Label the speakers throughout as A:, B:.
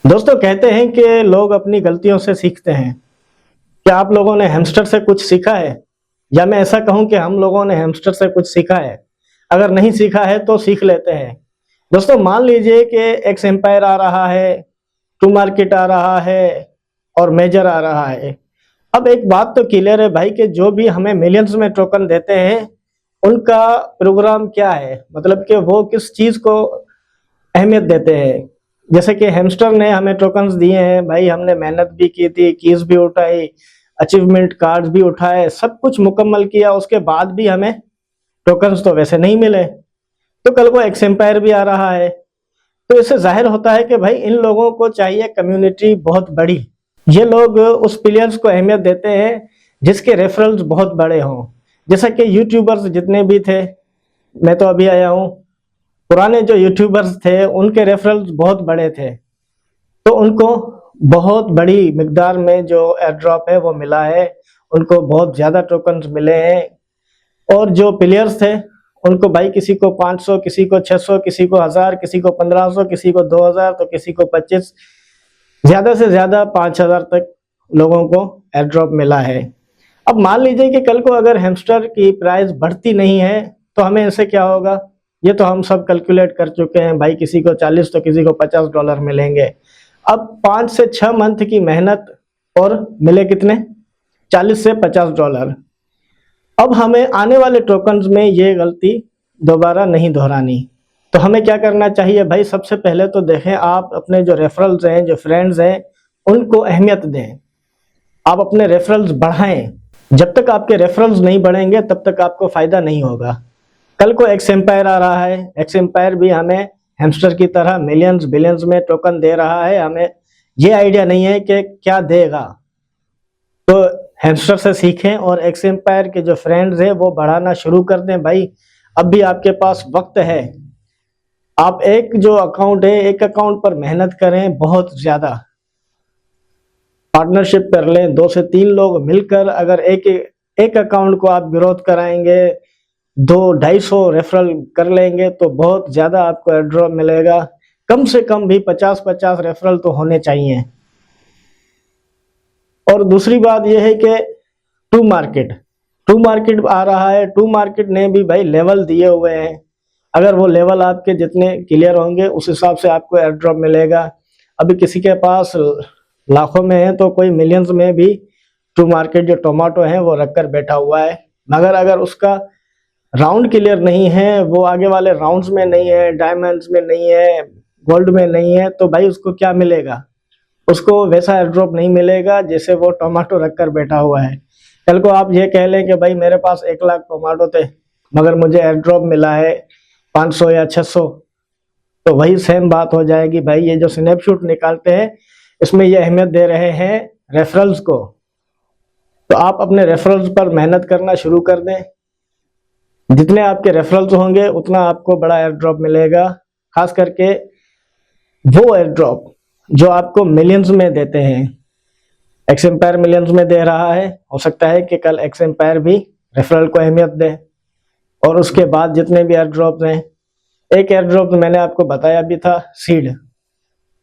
A: दोस्तों कहते हैं कि लोग अपनी गलतियों से सीखते हैं। क्या आप लोगों ने हैमस्टर से कुछ सीखा है? या मैं ऐसा कहूं कि हम लोगों ने हैमस्टर से कुछ सीखा है? अगर नहीं सीखा है तो सीख लेते हैं। दोस्तों मान लीजिए कि एक्स एम्पायर आ रहा है, टू मार्केट आ रहा है और मेजर आ रहा है। अब एक बात तो क्लियर है भाई कि जो भी हमें मिलियंस में टोकन देते हैं उनका प्रोग्राम क्या है, मतलब कि वो किस चीज को अहमियत देते हैं। जैसे कि हैमस्टर ने हमें टोकन्स दिए हैं भाई, हमने मेहनत भी की थी, कीज भी उठाई, अचीवमेंट कार्ड्स भी उठाए, सब कुछ मुकम्मल किया, उसके बाद भी हमें टोकन्स तो वैसे नहीं मिले। तो कल को एक्स एम्पायर भी आ रहा है, तो इससे जाहिर होता है कि भाई इन लोगों को चाहिए कम्युनिटी बहुत बड़ी। ये लोग उस प्लेयर्स को अहमियत देते हैं जिसके रेफरल्स बहुत बड़े हों। जैसा कि यूट्यूबर्स जितने भी थे, मैं तो अभी आया हूँ, पुराने जो यूट्यूबर्स थे उनके रेफरल्स बहुत बड़े थे, तो उनको बहुत बड़ी मिकदार में जो एयर ड्रॉप है वो मिला है, उनको बहुत ज़्यादा टोकन्स मिले हैं। और जो प्लेयर्स थे उनको भाई किसी को 500, किसी को 600, किसी को 1000, किसी को 1500, किसी को 2000, तो किसी को 25, ज़्यादा से ज़्यादा 5000 तक लोगों को एयर ड्रॉप मिला है। अब मान लीजिए कि कल को अगर हैमस्टर की प्राइस बढ़ती नहीं है तो हमें इससे क्या होगा, ये तो हम सब कैलकुलेट कर चुके हैं भाई। किसी को 40 तो किसी को $50 मिलेंगे। अब 5 से 6 मंथ की मेहनत और मिले कितने, $40 से $50। अब हमें आने वाले टोकन्स में ये गलती दोबारा नहीं दोहरानी। तो हमें क्या करना चाहिए भाई, सबसे पहले तो देखें आप अपने जो रेफरल्स हैं, जो फ्रेंड्स हैं, उनको अहमियत दें। आप अपने रेफरल्स बढ़ाएं। जब तक आपके रेफरल्स नहीं बढ़ेंगे तब तक आपको फायदा नहीं होगा। कल को एक्स एम्पायर आ रहा है, एक्स एम्पायर भी हमें हैमस्टर की तरह मिलियंस बिलियंस में टोकन दे रहा है, हमें ये आइडिया नहीं है कि क्या देगा। तो हैमस्टर से सीखें और एक्स एम्पायर के जो फ्रेंड्स हैं वो बढ़ाना शुरू कर दें भाई। अब भी आपके पास वक्त है। आप एक जो अकाउंट है, एक अकाउंट पर मेहनत करें, बहुत ज़्यादा पार्टनरशिप कर लें। 2 से 3 लोग मिलकर अगर एक अकाउंट को आप ग्रोथ कराएंगे, 200-250 रेफरल कर लेंगे तो बहुत ज़्यादा आपको एयर ड्रॉप मिलेगा। कम से कम भी 50-50 रेफरल तो होने चाहिए। और दूसरी बात यह है कि टू मार्केट आ रहा है। टू मार्केट ने भी भाई लेवल दिए हुए हैं, अगर वो लेवल आपके जितने क्लियर होंगे उस हिसाब से आपको एयर ड्रॉप मिलेगा। अभी किसी के पास लाखों में है तो कोई मिलियंस में भी टू मार्केट जो टोमेटो है वो रख कर बैठा हुआ है। मगर अगर उसका राउंड क्लियर नहीं है, वो आगे वाले राउंड्स में नहीं है, डायमंड्स में नहीं है, गोल्ड में नहीं है, तो भाई उसको क्या मिलेगा, उसको वैसा एयर ड्रॉप नहीं मिलेगा जैसे वो टोमेटो रख कर बैठा हुआ है। कल को आप ये कह लें कि भाई मेरे पास 1 लाख टोमेटो थे मगर मुझे एयर ड्रॉप मिला है 500 या 600, तो वही सेम बात हो जाएगी भाई। ये जो स्नैपशॉट निकालते हैं इसमें ये अहमियत दे रहे हैं रेफरल्स को। तो आप अपने रेफरल्स पर मेहनत करना शुरू कर दें। जितने आपके रेफरल्स होंगे उतना आपको बड़ा एयर ड्रॉप मिलेगा। खास करके वो एयर ड्रॉप जो आपको मिलियंस में देते हैं। एक्स एम्पायर मिलियंस में दे रहा है, हो सकता है कि कल एक्स एम्पायर भी रेफरल को अहमियत दे। और उसके बाद जितने भी एयर ड्रॉप हैं, एक एयर ड्रॉप मैंने आपको बताया भी था, सीड,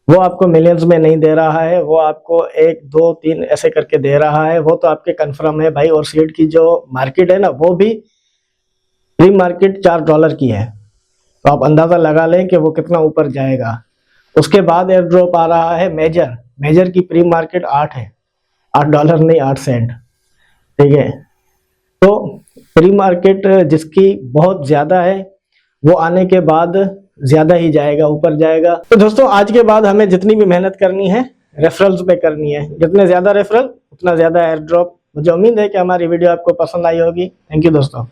A: वो आपको मिलियंस में नहीं दे रहा है, वो आपको 1 2 3 ऐसे करके दे रहा है। वो तो आपके कंफर्म है भाई। और सीड की जो मार्केट है ना, वो भी प्री मार्केट $4 की है, तो आप अंदाजा लगा लें कि वो कितना ऊपर जाएगा। उसके बाद एयर ड्रॉप आ रहा है मेजर की प्री मार्केट 8 है, $8 नहीं 8 सेंट, ठीक है। तो प्री मार्केट जिसकी बहुत ज़्यादा है वो आने के बाद ज़्यादा ही जाएगा, ऊपर जाएगा। तो दोस्तों आज के बाद हमें जितनी भी मेहनत करनी है रेफरल्स पे करनी है। जितने ज़्यादा रेफरल उतना ज़्यादा एयर ड्रॉप। मुझे उम्मीद है कि हमारी वीडियो आपको पसंद आई होगी। थैंक यू दोस्तों।